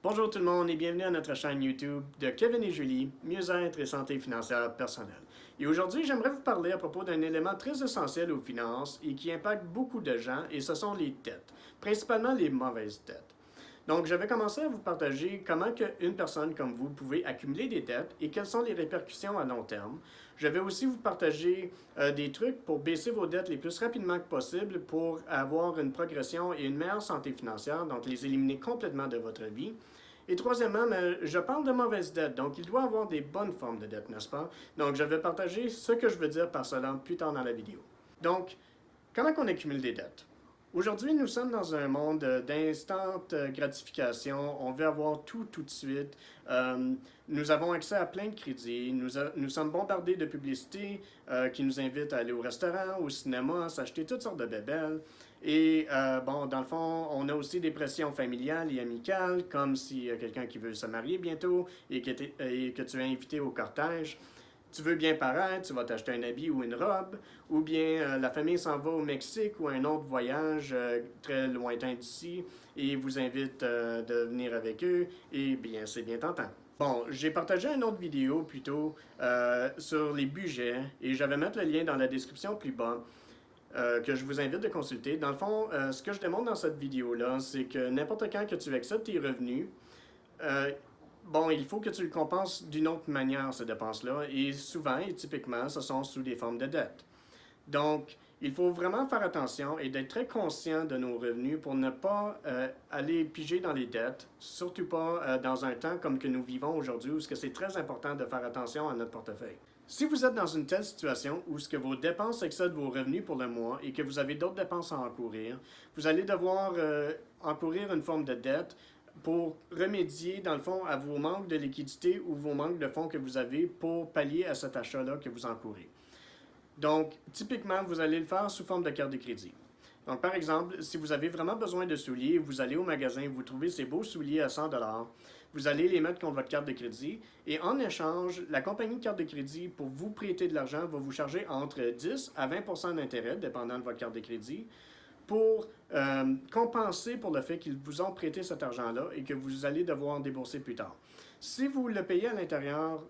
Bonjour tout le monde et bienvenue à notre chaîne YouTube de Kevin et Julie, mieux-être et santé financière personnelle. Et aujourd'hui, j'aimerais vous parler à propos d'un élément très essentiel aux finances et qui impacte beaucoup de gens, et ce sont les dettes, principalement les mauvaises dettes. Donc, je vais commencer à vous partager comment une personne comme vous pouvez accumuler des dettes et quelles sont les répercussions à long terme. Je vais aussi vous partager des trucs pour baisser vos dettes les plus rapidement que possible pour avoir une progression et une meilleure santé financière, donc les éliminer complètement de votre vie. Et troisièmement, je parle de mauvaises dettes, donc il doit y avoir des bonnes formes de dettes, n'est-ce pas? Donc, je vais partager ce que je veux dire par cela plus tard dans la vidéo. Donc, comment on accumule des dettes? Aujourd'hui, nous sommes dans un monde d'instant gratification. On veut avoir tout de suite. Nous avons accès à plein de crédits. Nous sommes bombardés de publicités qui nous invitent à aller au restaurant, au cinéma, à s'acheter toutes sortes de bébelles. Et dans le fond, on a aussi des pressions familiales et amicales, comme s'il y a quelqu'un qui veut se marier bientôt et que tu es invité au cortège. Tu veux bien paraître, tu vas t'acheter un habit ou une robe, ou bien la famille s'en va au Mexique ou un autre voyage très lointain d'ici et vous invite de venir avec eux, et bien c'est bien tentant. Bon, j'ai partagé une autre vidéo plutôt sur les budgets et je vais mettre le lien dans la description plus bas. Que je vous invite de consulter. Dans le fond, ce que je démontre dans cette vidéo-là, c'est que n'importe quand que tu acceptes tes revenus, il faut que tu le compenses d'une autre manière, ces dépenses-là, et souvent et typiquement, ce sont sous des formes de dette. Donc, il faut vraiment faire attention et d'être très conscient de nos revenus pour ne pas aller piger dans les dettes, surtout pas dans un temps comme que nous vivons aujourd'hui où c'est très important de faire attention à notre portefeuille. Si vous êtes dans une telle situation où ce que vos dépenses excèdent vos revenus pour le mois et que vous avez d'autres dépenses à encourir, vous allez devoir encourir une forme de dette pour remédier, dans le fond, à vos manques de liquidité ou vos manques de fonds que vous avez pour pallier à cet achat-là que vous encourez. Donc, typiquement, vous allez le faire sous forme de carte de crédit. Donc, par exemple, si vous avez vraiment besoin de souliers, vous allez au magasin, vous trouvez ces beaux souliers à 100 $, vous allez les mettre contre votre carte de crédit et en échange, la compagnie de carte de crédit, pour vous prêter de l'argent, va vous charger entre 10 à 20 % d'intérêt, dépendant de votre carte de crédit, pour compenser pour le fait qu'ils vous ont prêté cet argent-là et que vous allez devoir débourser plus tard. Si vous le payez à l'intérieur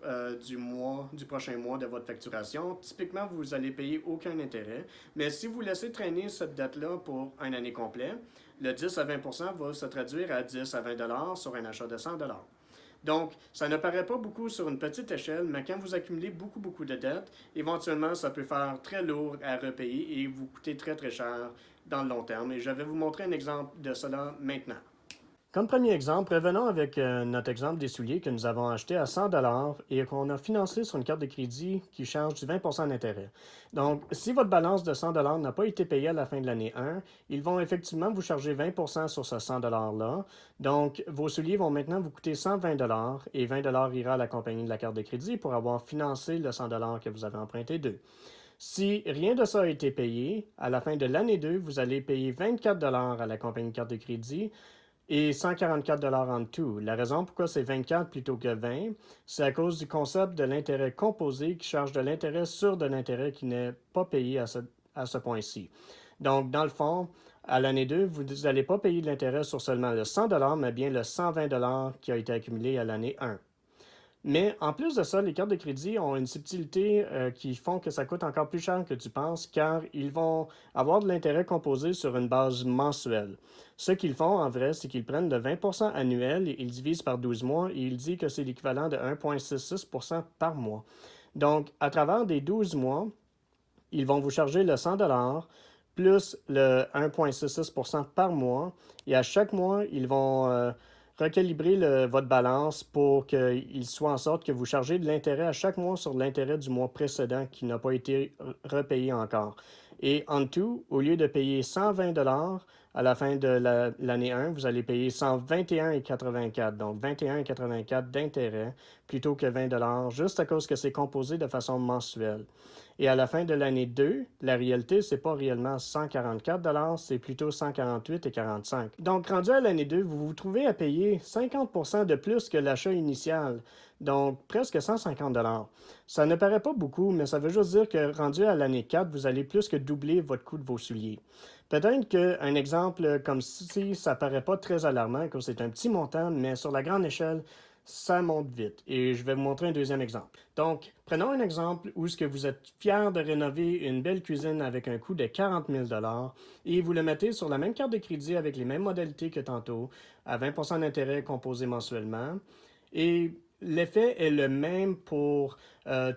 du prochain mois de votre facturation, typiquement, vous allez payer aucun intérêt. Mais si vous laissez traîner cette dette-là pour une année complète, le 10 à 20 % va se traduire à 10 à 20 $ sur un achat de 100 $. Donc, ça ne paraît pas beaucoup sur une petite échelle, mais quand vous accumulez beaucoup de dettes, éventuellement, ça peut faire très lourd à repayer et vous coûter très cher dans le long terme. Et je vais vous montrer un exemple de cela maintenant. Comme premier exemple, revenons avec notre exemple des souliers que nous avons achetés à 100 $ et qu'on a financé sur une carte de crédit qui charge du 20 % d'intérêt. Donc, si votre balance de 100 $ n'a pas été payée à la fin de l'année 1, ils vont effectivement vous charger 20 % sur ce 100 $-là. Donc, vos souliers vont maintenant vous coûter 120 $ et 20 $ ira à la compagnie de la carte de crédit pour avoir financé le 100 $ que vous avez emprunté d'eux. Si rien de ça a été payé, à la fin de l'année 2, vous allez payer 24 $ à la compagnie de carte de crédit et 144 $ en tout. La raison pourquoi c'est 24 plutôt que 20, c'est à cause du concept de l'intérêt composé qui charge de l'intérêt sur de l'intérêt qui n'est pas payé à ce point-ci. Donc, dans le fond, à l'année 2, vous n'allez pas payer de l'intérêt sur seulement le 100 $, mais bien le 120 $ qui a été accumulé à l'année 1. Mais en plus de ça, les cartes de crédit ont une subtilité qui font que ça coûte encore plus cher que tu penses, car ils vont avoir de l'intérêt composé sur une base mensuelle. Ce qu'ils font en vrai, c'est qu'ils prennent le 20 % annuel et ils divisent par 12 mois et ils disent que c'est l'équivalent de 1,66 % par mois. Donc, à travers des 12 mois, ils vont vous charger le 100 $ plus le 1,66 % par mois et à chaque mois, ils vont recalibrer votre balance pour qu'il soit en sorte que vous chargez de l'intérêt à chaque mois sur l'intérêt du mois précédent qui n'a pas été repayé encore. Et en tout, au lieu de payer 120 $ à la fin de l'année 1, vous allez payer 121,84 $. Donc 21,84 $ d'intérêt plutôt que 20 $ juste à cause que c'est composé de façon mensuelle. Et à la fin de l'année 2, la réalité, c'est pas réellement 144 $, c'est plutôt 148,45 $. Donc, rendu à l'année 2, vous vous trouvez à payer 50 % de plus que l'achat initial, donc presque 150 $. Ça ne paraît pas beaucoup, mais ça veut juste dire que rendu à l'année 4, vous allez plus que doubler votre coût de vos souliers. Peut-être qu'un exemple comme ceci, ça paraît pas très alarmant, que c'est un petit montant, mais sur la grande échelle, ça monte vite. Et je vais vous montrer un deuxième exemple. Donc, prenons un exemple où ce que vous êtes fier de rénover une belle cuisine avec un coût de 40 000 et vous le mettez sur la même carte de crédit avec les mêmes modalités que tantôt, à 20 d'intérêt composé mensuellement. Et l'effet est le même pour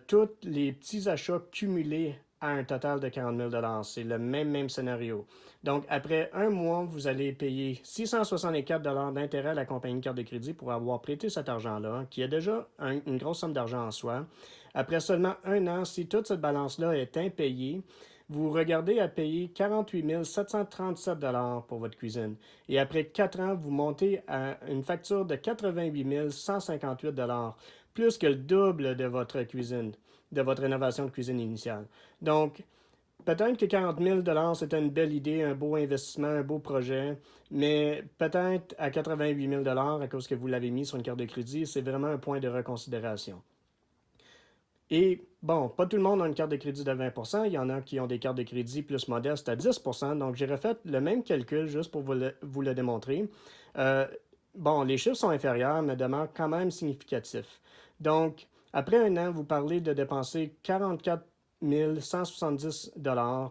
tous les petits achats cumulés à un total de 40 000 C'est le même scénario. Donc, après un mois, vous allez payer 664 d'intérêt à la compagnie de carte de crédit pour avoir prêté cet argent-là, qui est déjà une grosse somme d'argent en soi. Après seulement un an, si toute cette balance-là est impayée, vous regardez à payer 48 737 pour votre cuisine. Et après 4 ans, vous montez à une facture de 88 158 plus que le double de votre cuisine, de votre rénovation de cuisine initiale. Donc, peut-être que 40 000 c'était une belle idée, un beau investissement, un beau projet, mais peut-être à 88 000 à cause que vous l'avez mis sur une carte de crédit, c'est vraiment un point de reconsidération. Et bon, pas tout le monde a une carte de crédit de 20 il y en a qui ont des cartes de crédit plus modestes à 10 donc j'ai refait le même calcul juste pour vous le démontrer. Euh, bon, les chiffres sont inférieurs, mais demeurent quand même significatifs. Donc, après un an, vous parlez de dépenser 44 170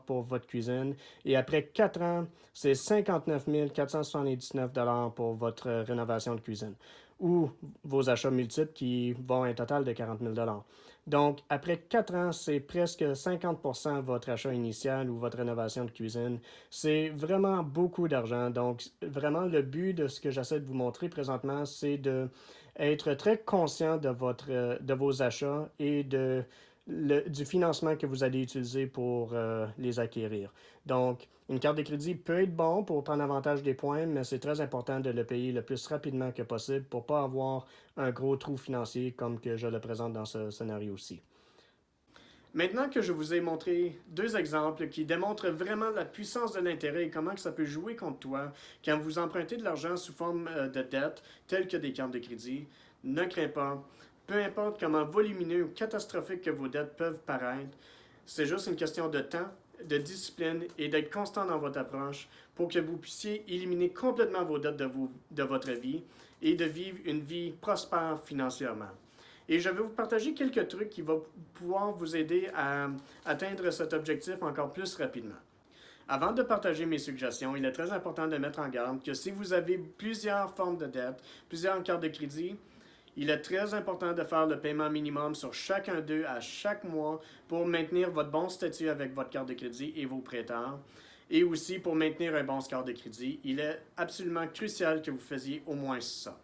pour votre cuisine. Et après 4 ans, c'est 59 479 pour votre rénovation de cuisine. Ou vos achats multiples qui vont à un total de 40 000 Donc, après 4 ans, c'est presque 50% votre achat initial ou votre rénovation de cuisine. C'est vraiment beaucoup d'argent. Donc, vraiment, le but de ce que j'essaie de vous montrer présentement, c'est de être très conscient de vos achats et du financement que vous allez utiliser pour les acquérir. Donc, une carte de crédit peut être bon pour prendre avantage des points, mais c'est très important de le payer le plus rapidement que possible pour ne pas avoir un gros trou financier comme que je le présente dans ce scénario-ci. Maintenant que je vous ai montré deux exemples qui démontrent vraiment la puissance de l'intérêt et comment que ça peut jouer contre toi quand vous empruntez de l'argent sous forme de dette, telles que des cartes de crédit, ne crains pas. Peu importe comment volumineux ou catastrophiques que vos dettes peuvent paraître, c'est juste une question de temps, de discipline et d'être constant dans votre approche pour que vous puissiez éliminer complètement vos dettes de votre vie et de vivre une vie prospère financièrement. Et je vais vous partager quelques trucs qui vont pouvoir vous aider à atteindre cet objectif encore plus rapidement. Avant de partager mes suggestions, il est très important de mettre en garde que si vous avez plusieurs formes de dette, plusieurs cartes de crédit, il est très important de faire le paiement minimum sur chacun d'eux à chaque mois pour maintenir votre bon statut avec votre carte de crédit et vos prêteurs. Et aussi pour maintenir un bon score de crédit, il est absolument crucial que vous fassiez au moins ça.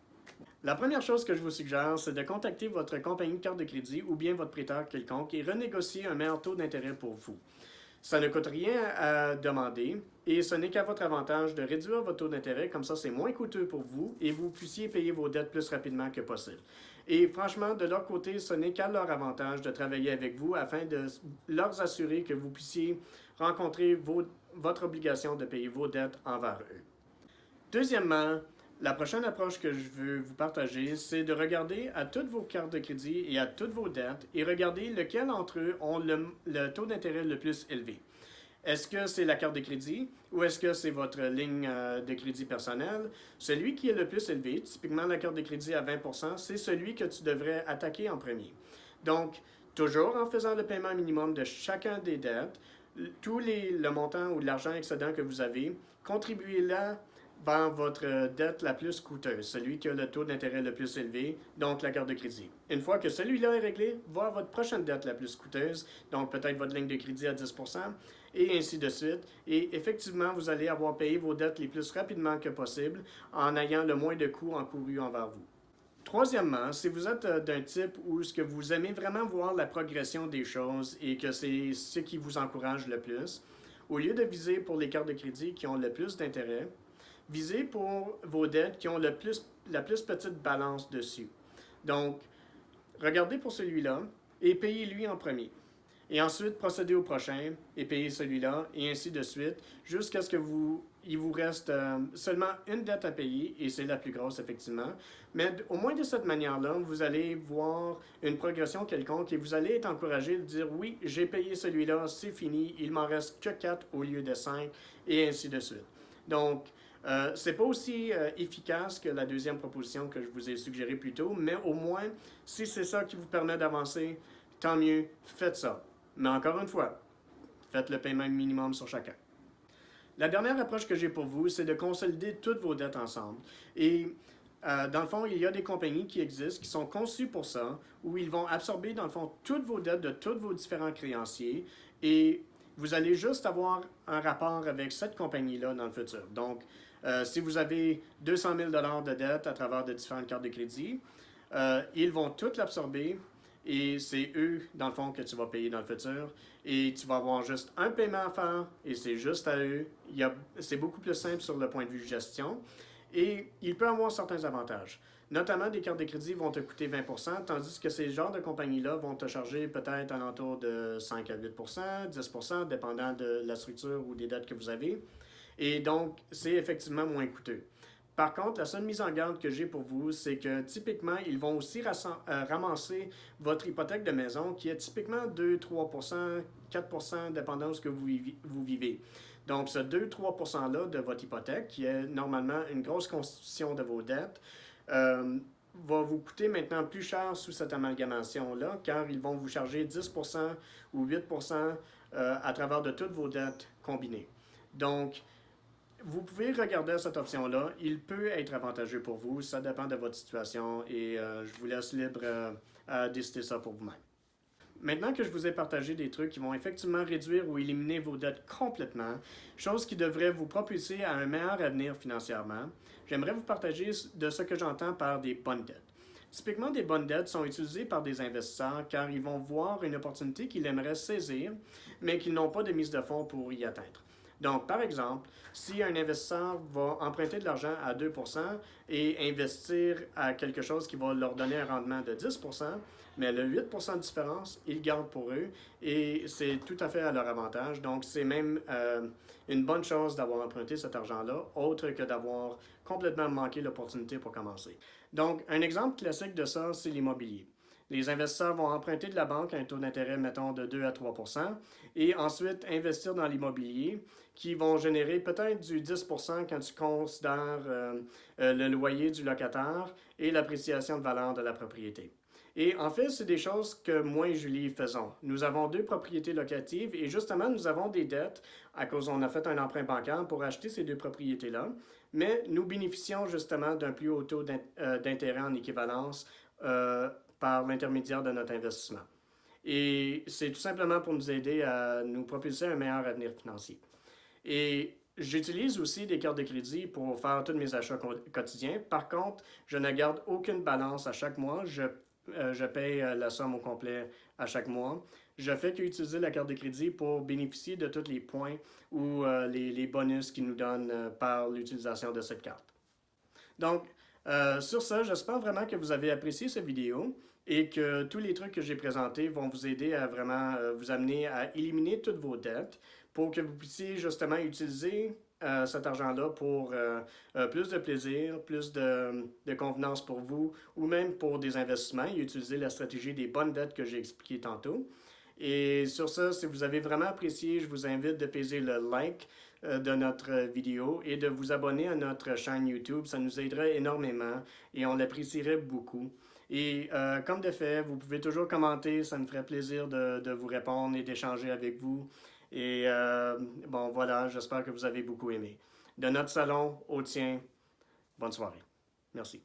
La première chose que je vous suggère, c'est de contacter votre compagnie de carte de crédit ou bien votre prêteur quelconque et renégocier un meilleur taux d'intérêt pour vous. Ça ne coûte rien à demander et ce n'est qu'à votre avantage de réduire votre taux d'intérêt, comme ça c'est moins coûteux pour vous et vous puissiez payer vos dettes plus rapidement que possible. Et franchement, de leur côté, ce n'est qu'à leur avantage de travailler avec vous afin de leur assurer que vous puissiez rencontrer votre obligation de payer vos dettes envers eux. Deuxièmement, la prochaine approche que je veux vous partager, c'est de regarder à toutes vos cartes de crédit et à toutes vos dettes et regarder lequel d'entre eux ont le taux d'intérêt le plus élevé. Est-ce que c'est la carte de crédit ou est-ce que c'est votre ligne de crédit personnel? Celui qui est le plus élevé, typiquement la carte de crédit à 20 c'est celui que tu devrais attaquer en premier. Donc, toujours en faisant le paiement minimum de chacun des dettes, le montant ou l'argent excédent que vous avez, contribuez-là vers votre dette la plus coûteuse, celui qui a le taux d'intérêt le plus élevé, donc la carte de crédit. Une fois que celui-là est réglé, va votre prochaine dette la plus coûteuse, donc peut-être votre ligne de crédit à 10 et ainsi de suite. Et effectivement, vous allez avoir payé vos dettes les plus rapidement que possible en ayant le moins de coûts encourus envers vous. Troisièmement, si vous êtes d'un type où ce que vous aimez vraiment voir la progression des choses et que c'est ce qui vous encourage le plus, au lieu de viser pour les cartes de crédit qui ont le plus d'intérêt, visez pour vos dettes qui ont la plus petite balance dessus. Donc, regardez pour celui-là et payez-lui en premier. Et ensuite, procédez au prochain et payez celui-là, et ainsi de suite, jusqu'à ce que vous il vous reste seulement une dette à payer, et c'est la plus grosse, effectivement. Mais au moins de cette manière-là, vous allez voir une progression quelconque et vous allez être encouragé de dire oui, j'ai payé celui-là, c'est fini, il m'en reste que 4 au lieu de 5, et ainsi de suite. Donc, c'est pas aussi efficace que la deuxième proposition que je vous ai suggérée plus tôt, mais au moins, si c'est ça qui vous permet d'avancer, tant mieux, faites ça. Mais encore une fois, faites le paiement minimum sur chacun. La dernière approche que j'ai pour vous, c'est de consolider toutes vos dettes ensemble. Et dans le fond, il y a des compagnies qui existent, qui sont conçues pour ça, où ils vont absorber, dans le fond, toutes vos dettes de tous vos différents créanciers, et vous allez juste avoir un rapport avec cette compagnie-là dans le futur. Donc, si vous avez 200 000 $ de dettes à travers de différentes cartes de crédit, ils vont toutes l'absorber, et c'est eux, dans le fond, que tu vas payer dans le futur. Et tu vas avoir juste un paiement à faire, et c'est juste à eux. C'est beaucoup plus simple sur le point de vue gestion. Et il peut avoir certains avantages. Notamment, des cartes de crédit vont te coûter 20%, tandis que ces genres de compagnies-là vont te charger peut-être alentour de 5 à 8%, 10%, dépendant de la structure ou des dettes que vous avez. Et donc, c'est effectivement moins coûteux. Par contre, la seule mise en garde que j'ai pour vous, c'est que typiquement, ils vont aussi ramasser votre hypothèque de maison qui est typiquement 2-3%, 4%, dépendant de ce que vous vivez. Donc, ce 2-3%-là de votre hypothèque, qui est normalement une grosse constitution de vos dettes, va vous coûter maintenant plus cher sous cette amalgamation-là, car ils vont vous charger 10% ou 8% à travers de toutes vos dettes combinées. Donc, vous pouvez regarder cette option-là. Il peut être avantageux pour vous. Ça dépend de votre situation et je vous laisse libre à décider ça pour vous-même. Maintenant que je vous ai partagé des trucs qui vont effectivement réduire ou éliminer vos dettes complètement, chose qui devrait vous propulser à un meilleur avenir financièrement, j'aimerais vous partager de ce que j'entends par des bonnes dettes. Typiquement, des bonnes dettes sont utilisées par des investisseurs car ils vont voir une opportunité qu'ils aimeraient saisir, mais qu'ils n'ont pas de mise de fonds pour y atteindre. Donc, par exemple, si un investisseur va emprunter de l'argent à 2% et investir à quelque chose qui va leur donner un rendement de 10%, mais le 8% de différence, ils le gardent pour eux et c'est tout à fait à leur avantage. Donc, c'est même une bonne chose d'avoir emprunté cet argent-là, autre que d'avoir complètement manqué l'opportunité pour commencer. Donc, un exemple classique de ça, c'est l'immobilier. Les investisseurs vont emprunter de la banque à un taux d'intérêt, mettons, de 2 à 3 et ensuite investir dans l'immobilier qui vont générer peut-être du 10 quand tu considères le loyer du locataire et l'appréciation de valeur de la propriété. Et en fait, c'est des choses que moi et Julie faisons. Nous avons 2 propriétés locatives et justement, nous avons des dettes à cause on a fait un emprunt bancaire pour acheter ces 2 propriétés-là, mais nous bénéficions justement d'un plus haut taux d'intérêt en équivalence par l'intermédiaire de notre investissement. Et c'est tout simplement pour nous aider à nous propulser un meilleur avenir financier. Et j'utilise aussi des cartes de crédit pour faire tous mes achats quotidiens. Par contre, je ne garde aucune balance à chaque mois. Je paye la somme au complet à chaque mois. Je fais qu'utiliser la carte de crédit pour bénéficier de tous les points ou les bonus qu'ils nous donnent par l'utilisation de cette carte. Donc, sur ça, j'espère vraiment que vous avez apprécié cette vidéo et que tous les trucs que j'ai présentés vont vous aider à vraiment vous amener à éliminer toutes vos dettes pour que vous puissiez justement utiliser cet argent-là pour plus de plaisir, plus de convenance pour vous ou même pour des investissements et utiliser la stratégie des bonnes dettes que j'ai expliqué tantôt. Et sur ça, si vous avez vraiment apprécié, je vous invite de peser le like de notre vidéo et de vous abonner à notre chaîne YouTube. Ça nous aiderait énormément et on l'apprécierait beaucoup. Et comme de fait, vous pouvez toujours commenter, ça me ferait plaisir de vous répondre et d'échanger avec vous. Et bon, voilà, j'espère que vous avez beaucoup aimé. De notre salon au tien, bonne soirée. Merci.